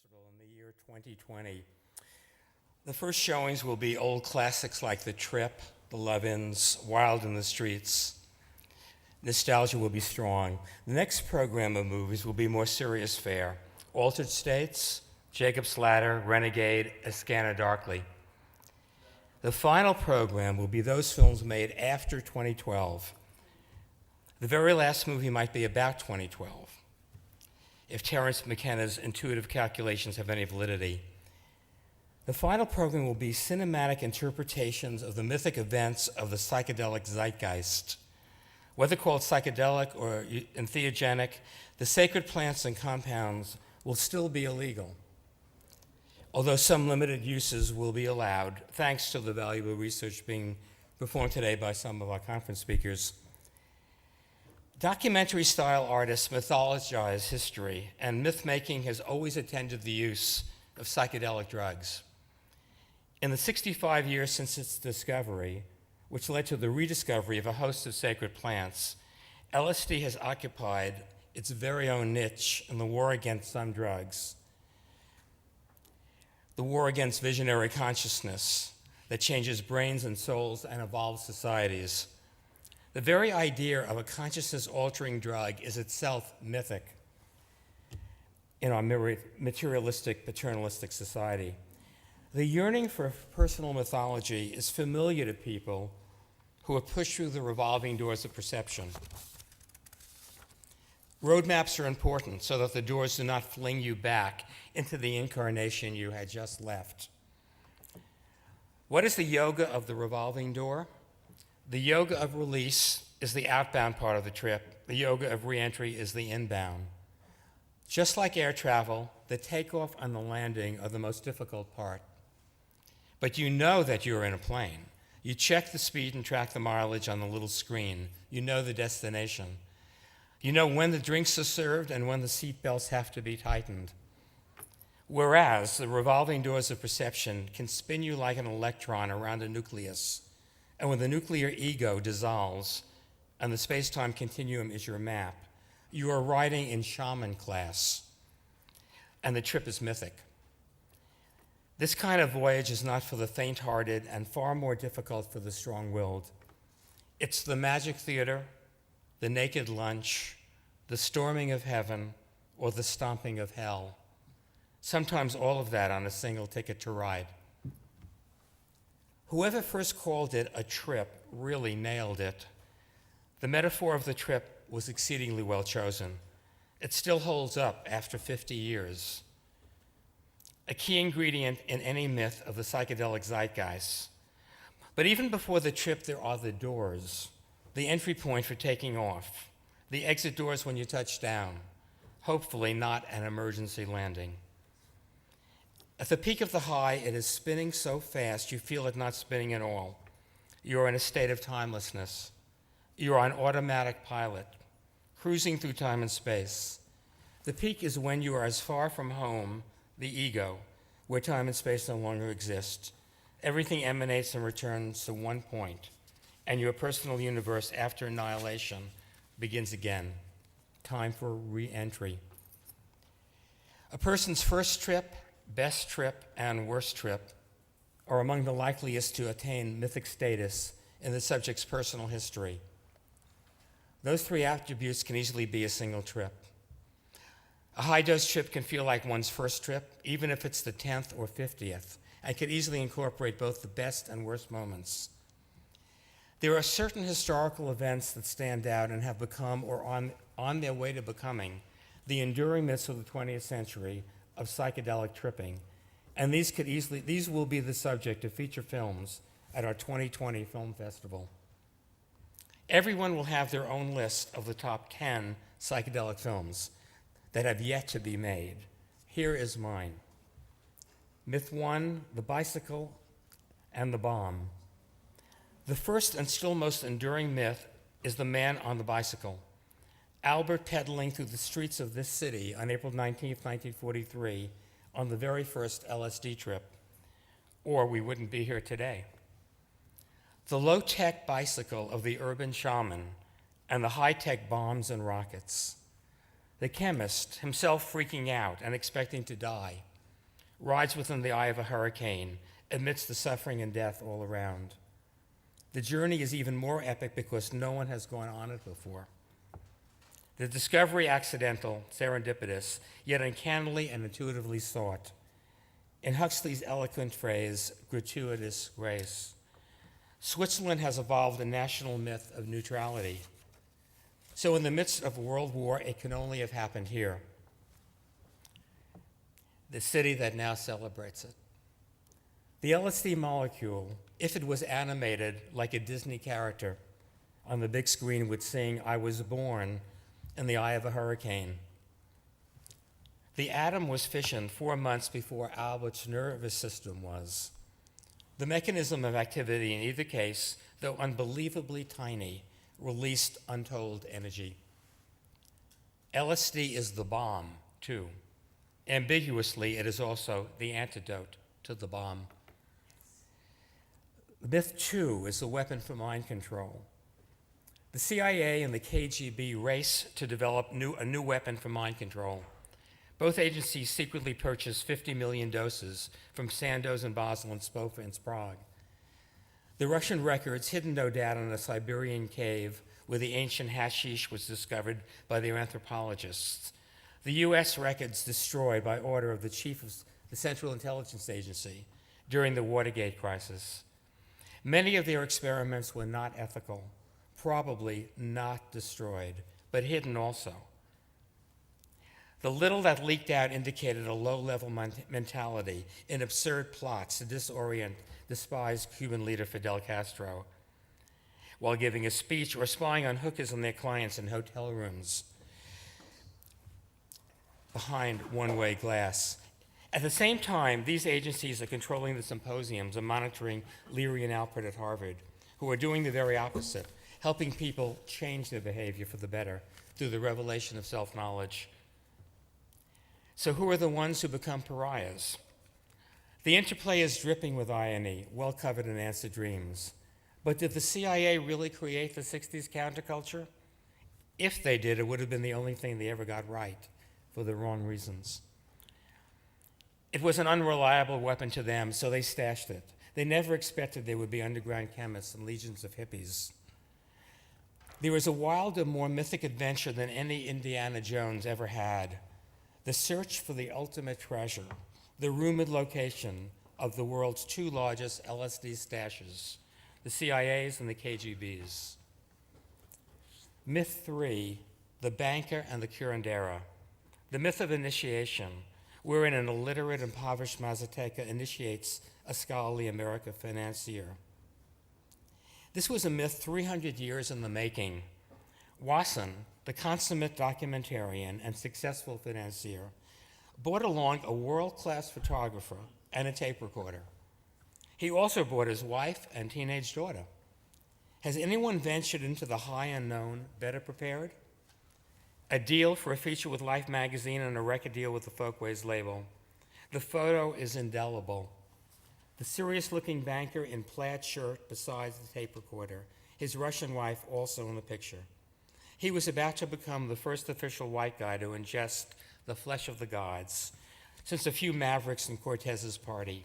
Festival in the year 2020. The first showings will be old classics like The Trip, The Love-Ins, Wild in the Streets. Nostalgia will be strong. The next program of movies will be more serious fare. Altered States, Jacob's Ladder, Renegade, A Scanner Darkly. The final program will be those films made after 2012. The very last movie might be about 2012, if Terence McKenna's intuitive calculations have any validity. The final program will be cinematic interpretations of the mythic events of the psychedelic zeitgeist. Whether called psychedelic or entheogenic, the sacred plants and compounds will still be illegal, although some limited uses will be allowed, thanks to the valuable research being performed today by some of our conference speakers. Documentary-style artists mythologize history, and myth-making has always attended the use of psychedelic drugs. In the 65 years since its discovery, which led to the rediscovery of a host of sacred plants, LSD has occupied its very own niche in the war against some drugs, the war against visionary consciousness that changes brains and souls and evolves societies. The very idea of a consciousness-altering drug is itself mythic in our materialistic, paternalistic society. The yearning for personal mythology is familiar to people who have pushed through the revolving doors of perception. Roadmaps are important so that the doors do not fling you back into the incarnation you had just left. What is the yoga of the revolving door? The yoga of release is the outbound part of the trip. The yoga of reentry is the inbound. Just like air travel, the takeoff and the landing are the most difficult part. But you know that you're in a plane. You check the speed and track the mileage on the little screen. You know the destination. You know when the drinks are served and when the seat belts have to be tightened. Whereas the revolving doors of perception can spin you like an electron around a nucleus. And when the nuclear ego dissolves and the space-time continuum is your map, you are riding in shaman class, and the trip is mythic. This kind of voyage is not for the faint-hearted and far more difficult for the strong-willed. It's the magic theater, the naked lunch, the storming of heaven, or the stomping of hell. Sometimes all of that on a single ticket to ride. Whoever first called it a trip really nailed it. The metaphor of the trip was exceedingly well chosen. It still holds up after 50 years. A key ingredient in any myth of the psychedelic zeitgeist. But even before the trip, there are the doors, the entry point for taking off, the exit doors when you touch down, hopefully not an emergency landing. At the peak of the high, it is spinning so fast you feel it not spinning at all. You're in a state of timelessness. You're on automatic pilot, cruising through time and space. The peak is when you are as far from home, the ego, where time and space no longer exist. Everything emanates and returns to one point, and your personal universe after annihilation begins again. Time for re-entry. A person's first trip, best trip, and worst trip are among the likeliest to attain mythic status in the subject's personal history. Those three attributes can easily be a single trip. A high-dose trip can feel like one's first trip, even if it's the 10th or 50th, and can easily incorporate both the best and worst moments. There are certain historical events that stand out and have become, or on their way to becoming, the enduring myths of the 20th century of psychedelic tripping, and these will be the subject of feature films at our 2020 Film Festival. Everyone will have their own list of the top 10 psychedelic films that have yet to be made. Here is mine. Myth 1, The Bicycle and the Bomb. The first and still most enduring myth is the man on the bicycle. Albert pedaling through the streets of this city on April 19, 1943, on the very first LSD trip, or we wouldn't be here today. The low-tech bicycle of the urban shaman and the high-tech bombs and rockets. The chemist, himself freaking out and expecting to die, rides within the eye of a hurricane amidst the suffering and death all around. The journey is even more epic because no one has gone on it before. The discovery accidental, serendipitous, yet uncannily and intuitively sought. In Huxley's eloquent phrase, gratuitous grace. Switzerland has evolved a national myth of neutrality. So in the midst of a world war, it can only have happened here, the city that now celebrates it. The LSD molecule, if it was animated like a Disney character on the big screen, would sing, "I was born in the eye of a hurricane." The atom was fissioned 4 months before Albert's nervous system was. The mechanism of activity in either case, though unbelievably tiny, released untold energy. LSD is the bomb, too. Ambiguously, it is also the antidote to the bomb. Myth 2 is a weapon for mind control. The CIA and the KGB race to develop a new weapon for mind control. Both agencies secretly purchased 50 million doses from Sandoz in Basel and Spofa in Prague. The Russian records, hidden no doubt in a Siberian cave where the ancient hashish was discovered by their anthropologists. The US records destroyed by order of the chief of the Central Intelligence Agency during the Watergate crisis. Many of their experiments were not ethical, probably not destroyed, but hidden also. The little that leaked out indicated a low-level mentality in absurd plots to disorient despised Cuban leader Fidel Castro while giving a speech or spying on hookers and their clients in hotel rooms behind one-way glass. At the same time, these agencies are controlling the symposiums and monitoring Leary and Alpert at Harvard, who are doing the very opposite, helping people change their behavior for the better through the revelation of self-knowledge. So who are the ones who become pariahs? The interplay is dripping with irony, well covered in Answered Dreams. But did the CIA really create the 60s counterculture? If they did, it would have been the only thing they ever got right, for the wrong reasons. It was an unreliable weapon to them, so they stashed it. They never expected there would be underground chemists and legions of hippies. There was a wilder, more mythic adventure than any Indiana Jones ever had. The search for the ultimate treasure, the rumored location of the world's two largest LSD stashes, the CIA's and the KGB's. Myth 3, the banker and the curandera. The myth of initiation, wherein an illiterate, impoverished Mazateca initiates a scholarly American financier. This was a myth 300 years in the making. Wasson, the consummate documentarian and successful financier, brought along a world-class photographer and a tape recorder. He also brought his wife and teenage daughter. Has anyone ventured into the high unknown better prepared? A deal for a feature with Life magazine and a record deal with the Folkways label. The photo is indelible. The serious-looking banker in plaid shirt beside the tape recorder, his Russian wife also in the picture. He was about to become the first official white guy to ingest the flesh of the gods since a few mavericks in Cortez's party.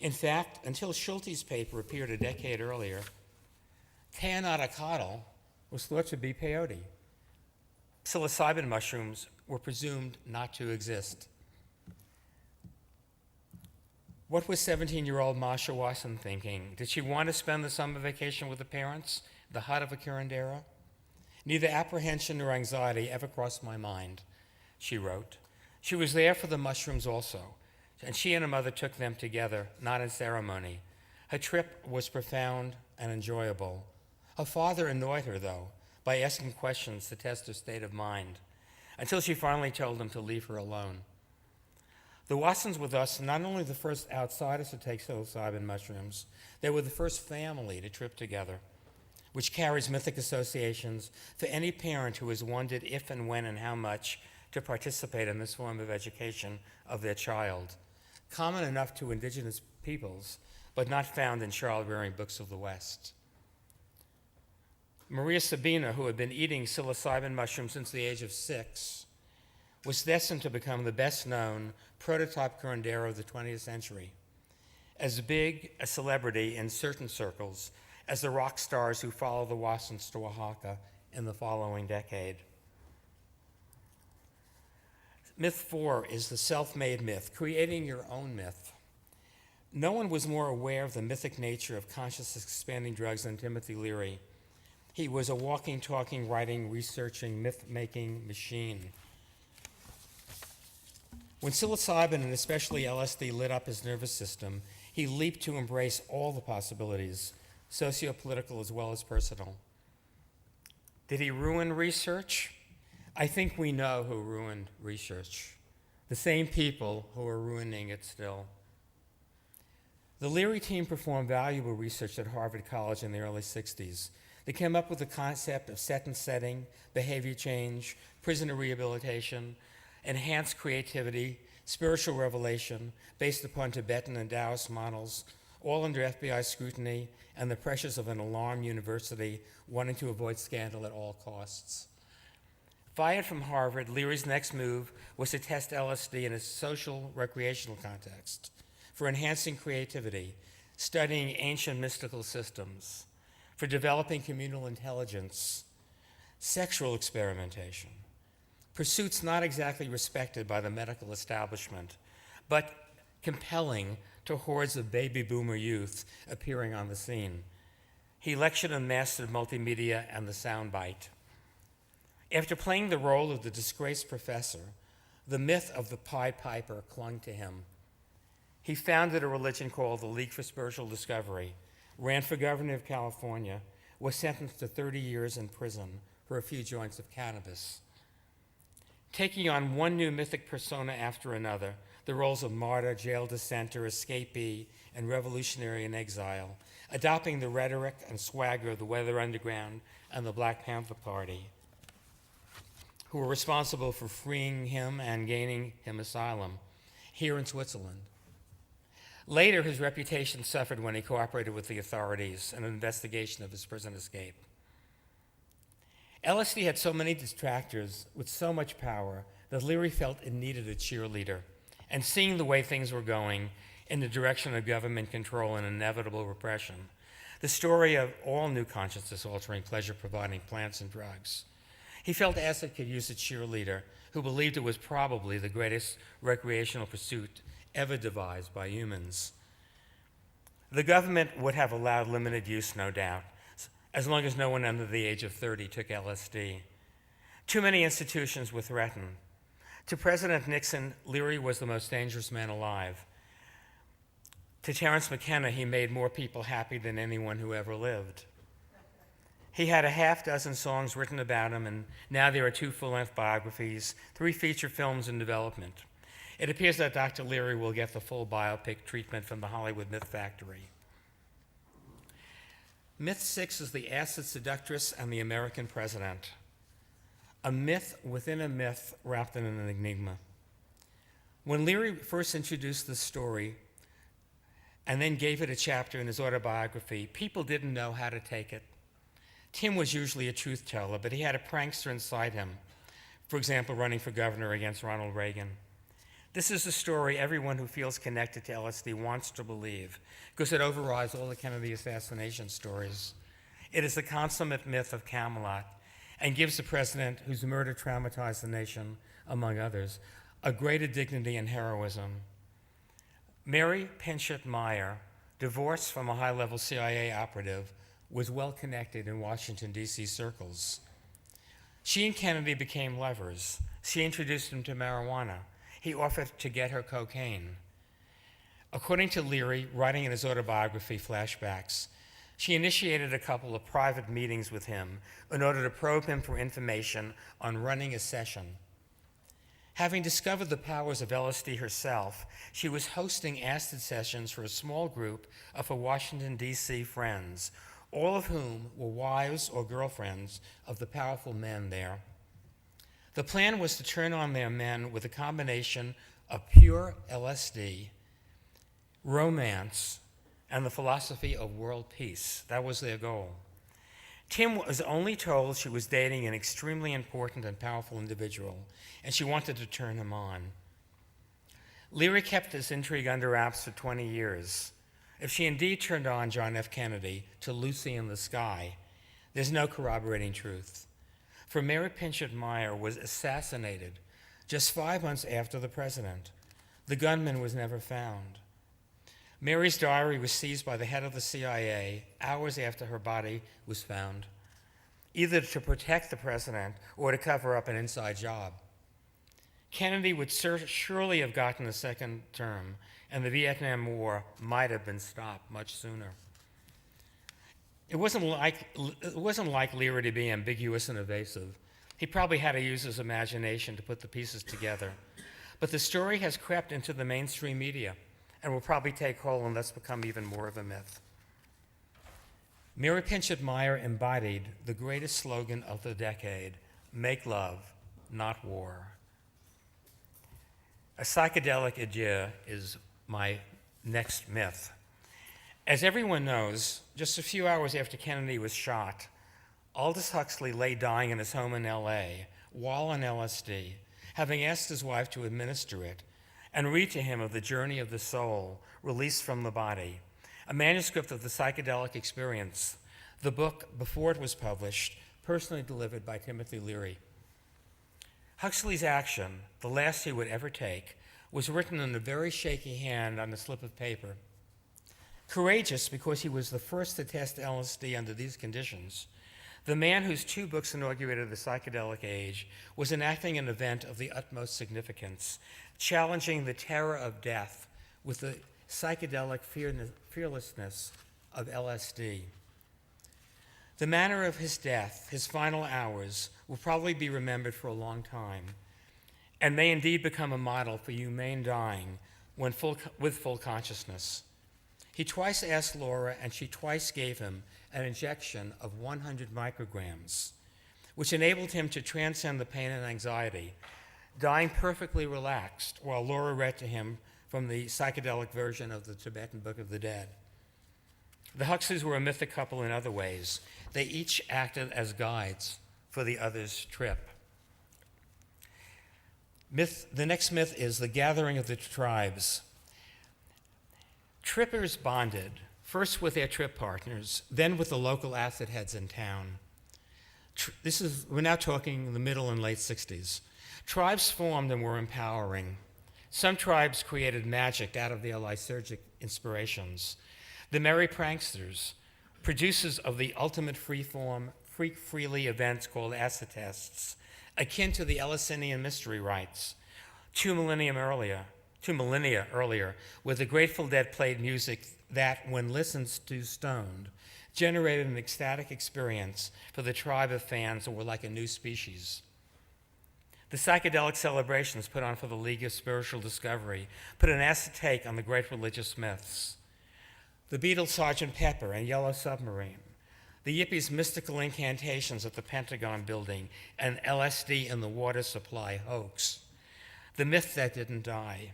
In fact, until Schulte's paper appeared a decade earlier, Teonadacatl was thought to be peyote. Psilocybin mushrooms were presumed not to exist. What was 17-year-old Masha Wasson thinking? Did she want to spend the summer vacation with her parents, the hut of a curandera? Neither apprehension nor anxiety ever crossed my mind, she wrote. She was there for the mushrooms also, and she and her mother took them together, not in ceremony. Her trip was profound and enjoyable. Her father annoyed her, though, by asking questions to test her state of mind, until she finally told him to leave her alone. The Wassons were thus not only the first outsiders to take psilocybin mushrooms, they were the first family to trip together, which carries mythic associations for any parent who has wondered if and when and how much to participate in this form of education of their child, common enough to indigenous peoples, but not found in child-rearing books of the West. Maria Sabina, who had been eating psilocybin mushrooms since the age of 6, was destined to become the best-known prototype curandera of the 20th century, as big a celebrity in certain circles as the rock stars who followed the Watsons to Oaxaca in the following decade. Myth 4 is the self-made myth, creating your own myth. No one was more aware of the mythic nature of consciousness-expanding drugs than Timothy Leary. He was a walking, talking, writing, researching, myth-making machine. When psilocybin, and especially LSD, lit up his nervous system, he leaped to embrace all the possibilities, socio-political as well as personal. Did he ruin research? I think we know who ruined research. The same people who are ruining it still. The Leary team performed valuable research at Harvard College in the early 60s. They came up with the concept of set and setting, behavior change, prisoner rehabilitation, enhanced creativity, spiritual revelation based upon Tibetan and Taoist models, all under FBI scrutiny and the pressures of an alarmed university wanting to avoid scandal at all costs. Fired from Harvard, Leary's next move was to test LSD in a social recreational context for enhancing creativity, studying ancient mystical systems, for developing communal intelligence, sexual experimentation, pursuits not exactly respected by the medical establishment, but compelling to hordes of baby boomer youth appearing on the scene. He lectured and mastered multimedia and the soundbite. After playing the role of the disgraced professor, the myth of the Pied Piper clung to him. He founded a religion called the League for Spiritual Discovery, ran for governor of California, was sentenced to 30 years in prison for a few joints of cannabis. Taking on one new mythic persona after another, the roles of martyr, jail dissenter, escapee, and revolutionary in exile, adopting the rhetoric and swagger of the Weather Underground and the Black Panther Party, who were responsible for freeing him and gaining him asylum here in Switzerland. Later, his reputation suffered when he cooperated with the authorities in an investigation of his prison escape. LSD had so many detractors with so much power that Leary felt it needed a cheerleader, and seeing the way things were going in the direction of government control and inevitable repression, the story of all new consciousness-altering, pleasure-providing plants and drugs, he felt acid could use a cheerleader who believed it was probably the greatest recreational pursuit ever devised by humans. The government would have allowed limited use, no doubt, as long as no one under the age of 30 took LSD. Too many institutions were threatened. To President Nixon, Leary was the most dangerous man alive. To Terence McKenna, he made more people happy than anyone who ever lived. He had a half dozen songs written about him, and now there are 2 full-length biographies, 3 feature films in development. It appears that Dr. Leary will get the full biopic treatment from the Hollywood Myth Factory. Myth 6 is the acid seductress and the American president. A myth within a myth wrapped in an enigma. When Leary first introduced this story and then gave it a chapter in his autobiography, people didn't know how to take it. Tim was usually a truth teller, but he had a prankster inside him, for example, running for governor against Ronald Reagan. This is a story everyone who feels connected to LSD wants to believe, because it overrides all the Kennedy assassination stories. It is the consummate myth of Camelot, and gives the president, whose murder traumatized the nation, among others, a greater dignity and heroism. Mary Pinchot Meyer, divorced from a high-level CIA operative, was well-connected in Washington, D.C. circles. She and Kennedy became lovers. She introduced him to marijuana. He offered to get her cocaine. According to Leary, writing in his autobiography, Flashbacks, she initiated a couple of private meetings with him in order to probe him for information on running a session. Having discovered the powers of LSD herself, she was hosting acid sessions for a small group of her Washington, D.C. friends, all of whom were wives or girlfriends of the powerful men there. The plan was to turn on their men with a combination of pure LSD, romance, and the philosophy of world peace. That was their goal. Tim was only told she was dating an extremely important and powerful individual, and she wanted to turn him on. Leary kept this intrigue under wraps for 20 years. If she indeed turned on John F. Kennedy to Lucy in the Sky, there's no corroborating truth. For Mary Pinchot Meyer was assassinated just 5 months after the president. The gunman was never found. Mary's diary was seized by the head of the CIA hours after her body was found, either to protect the president or to cover up an inside job. Kennedy would surely have gotten a second term, and the Vietnam War might have been stopped much sooner. It wasn't like Leary to be ambiguous and evasive. He probably had to use his imagination to put the pieces together. But the story has crept into the mainstream media and will probably take hold and thus become even more of a myth. Mary Pinchot Meyer embodied the greatest slogan of the decade: make love, not war. A psychedelic adieu is my next myth. As everyone knows, just a few hours after Kennedy was shot, Aldous Huxley lay dying in his home in LA while on LSD, having asked his wife to administer it and read to him of the journey of the soul released from the body, a manuscript of the psychedelic experience, the book, before it was published, personally delivered by Timothy Leary. Huxley's action, the last he would ever take, was written in a very shaky hand on a slip of paper. Courageous because he was the first to test LSD under these conditions, the man whose 2 books inaugurated the psychedelic age was enacting an event of the utmost significance, challenging the terror of death with the psychedelic fearlessness of LSD. The manner of his death, his final hours, will probably be remembered for a long time, and may indeed become a model for humane dying with full consciousness. He twice asked Laura, and she twice gave him an injection of 100 micrograms, which enabled him to transcend the pain and anxiety, dying perfectly relaxed while Laura read to him from the psychedelic version of the Tibetan Book of the Dead. The Huxleys were a mythic couple in other ways. They each acted as guides for the other's trip. The next myth is the gathering of the tribes. Trippers bonded, first with their trip partners, then with the local acid heads in town. We're now talking the middle and late 60s. Tribes formed and were empowering. Some tribes created magic out of their lysergic inspirations. The merry pranksters, producers of the ultimate freeform, freak-freely events called acid tests, akin to the Eleusinian mystery rites, 2 millennia earlier, where the Grateful Dead played music that, when listened to stoned, generated an ecstatic experience for the tribe of fans who were like a new species. The psychedelic celebrations put on for the League of Spiritual Discovery put an acid take on the great religious myths. The Beatles' Sgt. Pepper and Yellow Submarine, the Yippies' mystical incantations at the Pentagon building, and LSD in the water supply hoax, the myth that didn't die.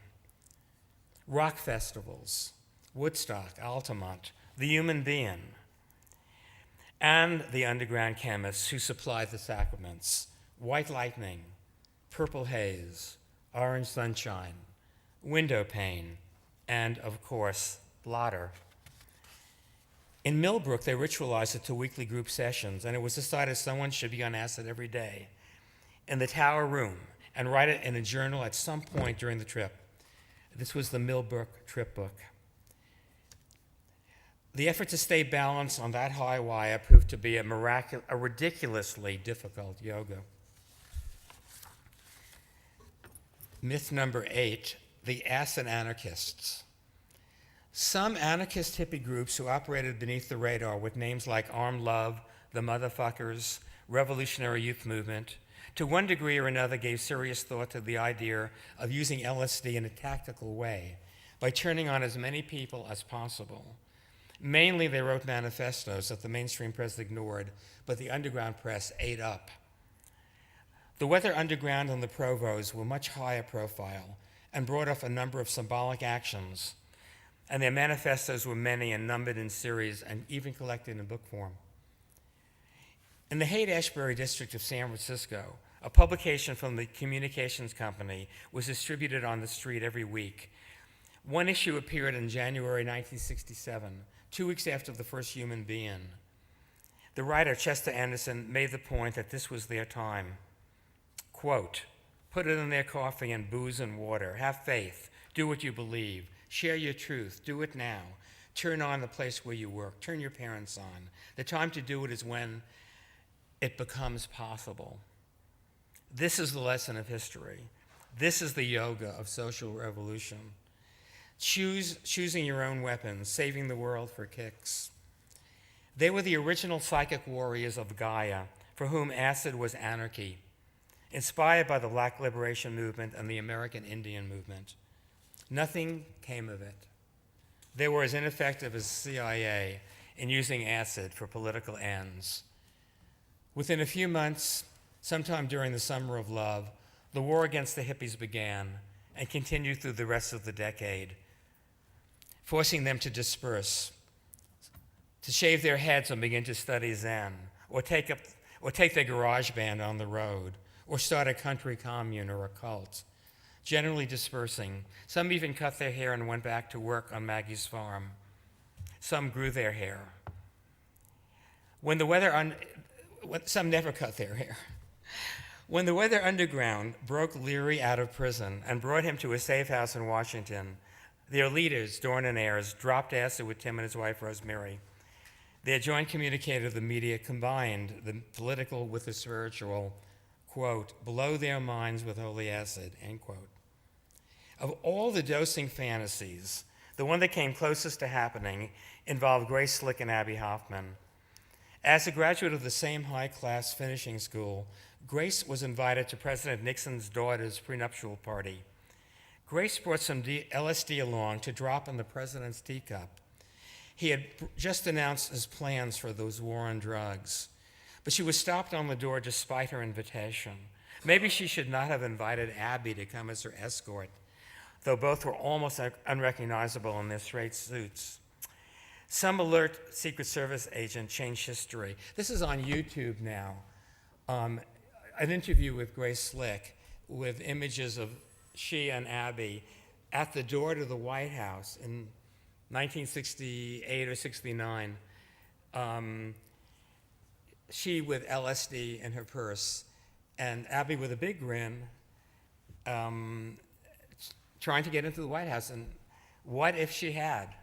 Rock festivals, Woodstock, Altamont, the human being, and the underground chemists who supplied the sacraments: white lightning, purple haze, orange sunshine, window pane, and, of course, blotter. In Millbrook, they ritualized it to weekly group sessions, and it was decided someone should be on acid every day in the tower room and write it in a journal at some point during the trip. This was the Millbrook Trip Book. The effort to stay balanced on that high wire proved to be a ridiculously difficult yoga. Myth number 8, the acid anarchists. Some anarchist hippie groups who operated beneath the radar with names like Armed Love, the Motherfuckers, Revolutionary Youth Movement, to one degree or another gave serious thought to the idea of using LSD in a tactical way by turning on as many people as possible. Mainly, they wrote manifestos that the mainstream press ignored, but the underground press ate up. The Weather Underground and the Provos were much higher profile and brought off a number of symbolic actions, and their manifestos were many and numbered in series and even collected in book form. In the Haight-Ashbury district of San Francisco, a publication from the communications company was distributed on the street every week. One issue appeared in January 1967, 2 weeks after the first human being. The writer, Chester Anderson, made the point that this was their time. Quote, "Put it in their coffee and booze and water. Have faith. Do what you believe. Share your truth. Do it now. Turn on the place where you work. Turn your parents on. The time to do it is when it becomes possible." This is the lesson of history. This is the yoga of social revolution. Choosing your own weapons, saving the world for kicks. They were the original psychic warriors of Gaia, for whom acid was anarchy, inspired by the Black Liberation Movement and the American Indian Movement. Nothing came of it. They were as ineffective as the CIA in using acid for political ends. Within a few months, sometime during the Summer of Love, the war against the hippies began and continued through the rest of the decade, forcing them to disperse, to shave their heads and begin to study Zen, or take their garage band on the road, or start a country commune or a cult, generally dispersing. Some even cut their hair and went back to work on Maggie's farm. Some grew their hair. Some never cut their hair. When the Weather Underground broke Leary out of prison and brought him to a safe house in Washington, their leaders, Dorn and Ayers, dropped acid with Tim and his wife, Rosemary. Their joint communicator of the media combined the political with the spiritual, quote, "blow their minds with holy acid," end quote. Of all the dosing fantasies, the one that came closest to happening involved Grace Slick and Abby Hoffman. As a graduate of the same high-class finishing school, Grace was invited to President Nixon's daughter's prenuptial party. Grace brought some LSD along to drop in the president's teacup. He had just announced his plans for those war on drugs, but she was stopped on the door despite her invitation. Maybe she should not have invited Abby to come as her escort, though both were almost unrecognizable in their straight suits. Some alert Secret Service agent changed history. This is on YouTube now. An interview with Grace Slick with images of she and Abby at the door to the White House in 1968 or 69. She with LSD in her purse, and Abby with a big grin, trying to get into the White House. And what if she had?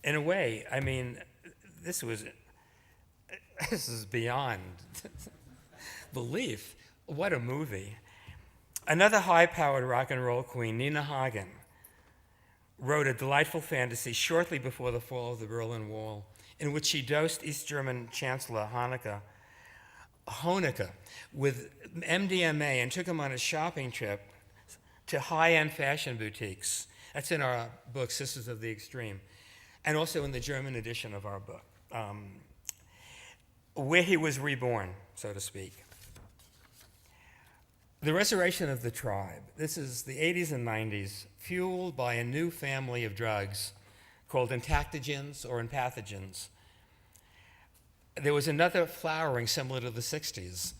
In a way, I mean, this is beyond belief. What a movie. Another high-powered rock and roll queen, Nina Hagen, wrote a delightful fantasy shortly before the fall of the Berlin Wall, in which she dosed East German Chancellor Honecker with MDMA and took him on a shopping trip to high-end fashion boutiques. That's in our book, Sisters of the Extreme, and also in the German edition of our book, where he was reborn, so to speak. The resurrection of the tribe. This is the 80s and 90s, fueled by a new family of drugs called entactogens or empathogens. There was another flowering similar to the 60s.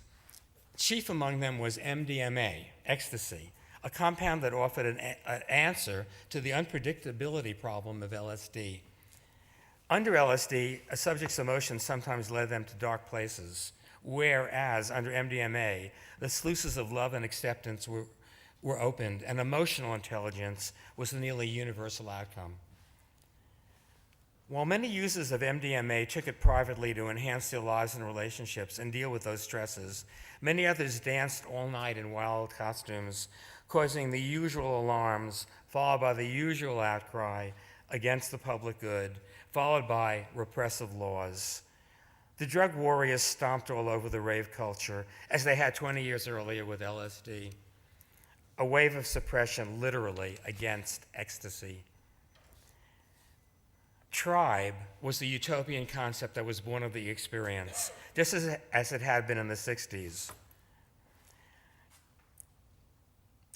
Chief among them was MDMA, ecstasy, a compound that offered an answer to the unpredictability problem of LSD. Under LSD, a subject's emotions sometimes led them to dark places, whereas under MDMA, the sluices of love and acceptance were opened, and emotional intelligence was a nearly universal outcome. While many users of MDMA took it privately to enhance their lives and relationships and deal with those stresses, many others danced all night in wild costumes, causing the usual alarms, followed by the usual outcry against the public good, followed by repressive laws. The drug warriors stomped all over the rave culture, as they had 20 years earlier with LSD. A wave of suppression, literally, against ecstasy. Tribe was the utopian concept that was born of the experience, just as it had been in the 60s.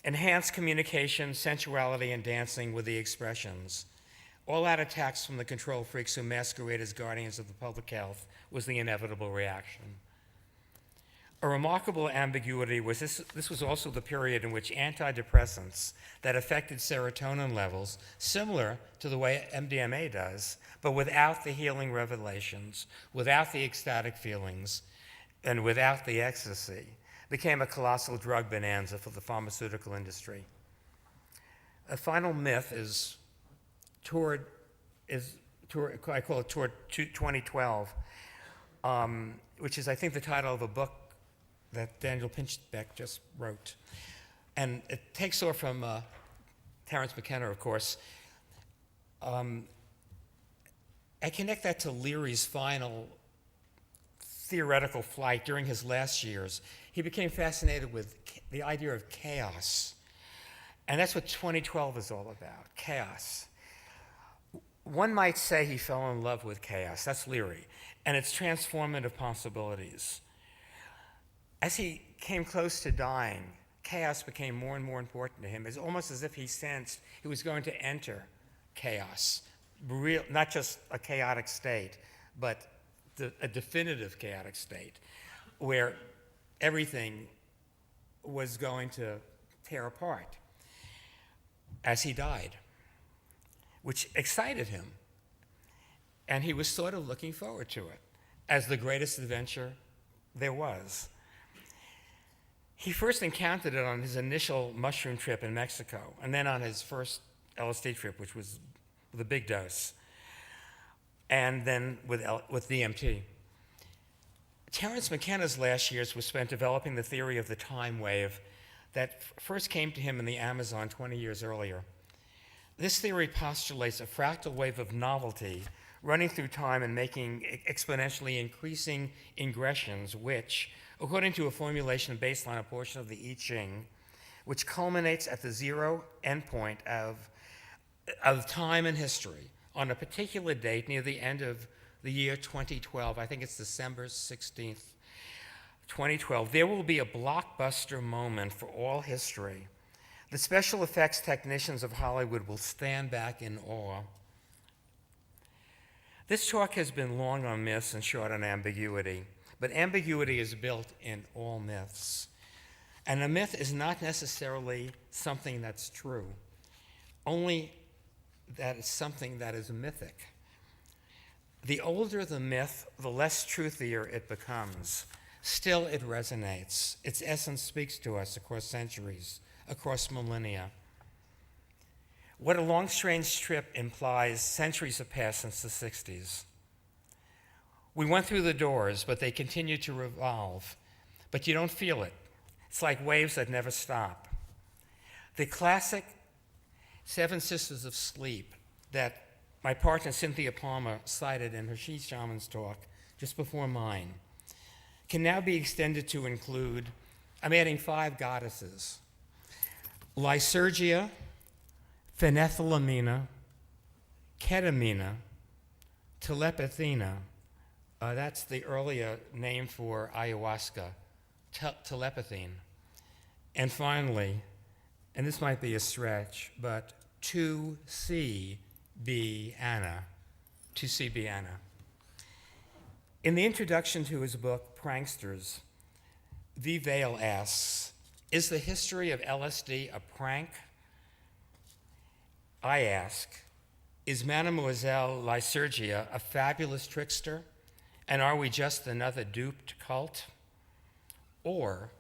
Enhanced communication, sensuality, and dancing were the expressions. All-out attacks from the control freaks who masquerade as guardians of the public health was the inevitable reaction. A remarkable ambiguity was this was also the period in which antidepressants that affected serotonin levels, similar to the way MDMA does, but without the healing revelations, without the ecstatic feelings, and without the ecstasy, became a colossal drug bonanza for the pharmaceutical industry. A final myth is I call it toward 2012, which is, I think, the title of a book that Daniel Pinchbeck just wrote. And it takes off from Terence McKenna, of course. I connect that to Leary's final theoretical flight during his last years. He became fascinated with the idea of chaos. And that's what 2012 is all about, chaos. One might say he fell in love with chaos, that's Leary, and its transformative possibilities. As he came close to dying, chaos became more and more important to him. It's almost as if he sensed he was going to enter chaos, not just a chaotic state, but a definitive chaotic state, where everything was going to tear apart as he died, which excited him. And he was sort of looking forward to it as the greatest adventure there was. He first encountered it on his initial mushroom trip in Mexico, and then on his first LSD trip, which was the big dose, and then with DMT. Terence McKenna's last years were spent developing the theory of the time wave that first came to him in the Amazon 20 years earlier. This theory postulates a fractal wave of novelty running through time and making exponentially increasing ingressions, which, according to a formulation based on a portion of the I Ching, which culminates at the zero endpoint of time and history on a particular date near the end of the year 2012, I think it's December 16th, 2012, there will be a blockbuster moment for all history. The special effects technicians of Hollywood will stand back in awe. This talk has been long on myths and short on ambiguity, but ambiguity is built in all myths. And a myth is not necessarily something that's true, only that it's something that is mythic. The older the myth, the less truthier it becomes. Still, it resonates. Its essence speaks to us across centuries, across millennia. What a long, strange trip implies centuries have passed since the 60s. We went through the doors, but they continue to revolve. But you don't feel it. It's like waves that never stop. The classic Seven Sisters of Sleep that my partner Cynthia Palmer cited in her She Shamans talk just before mine can now be extended to include, I'm adding 5 goddesses: Lysergia, Phenethylamina, Ketamina, Telepathina, that's the earlier name for ayahuasca, telepathine. And finally, and this might be a stretch, but 2CB Anna, 2CB Anna. In the introduction to his book, Pranksters, V. Vale asks, is the history of LSD a prank? I ask, is Mademoiselle Lysergia a fabulous trickster, and are we just another duped cult? Or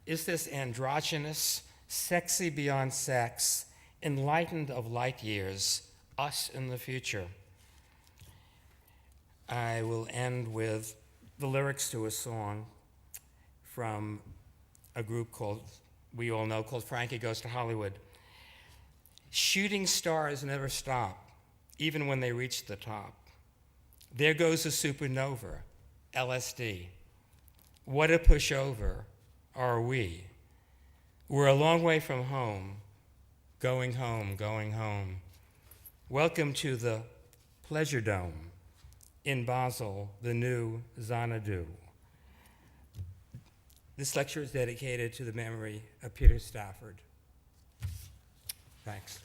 is this androgynous, sexy beyond sex, enlightened of light years, us in the future? I will end with the lyrics to a song from a group we all know, called Frankie Goes to Hollywood. Shooting stars never stop, even when they reach the top. There goes a supernova, LSD. What a pushover are we? We're a long way from home, going home, going home. Welcome to the Pleasure Dome in Basel, the new Xanadu. This lecture is dedicated to the memory of Peter Stafford. Thanks.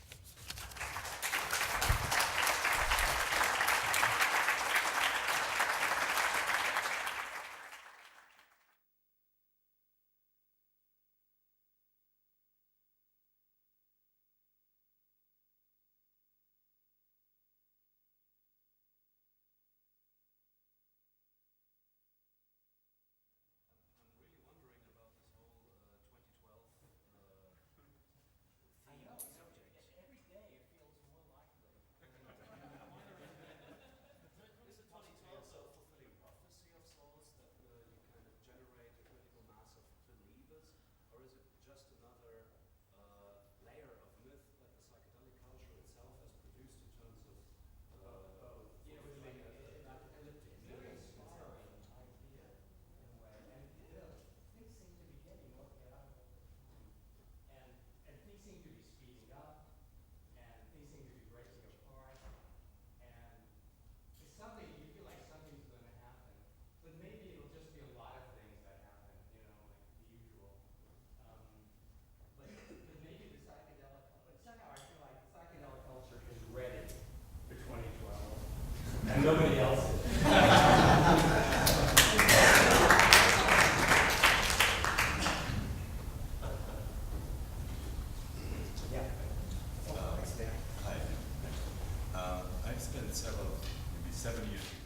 70 years before.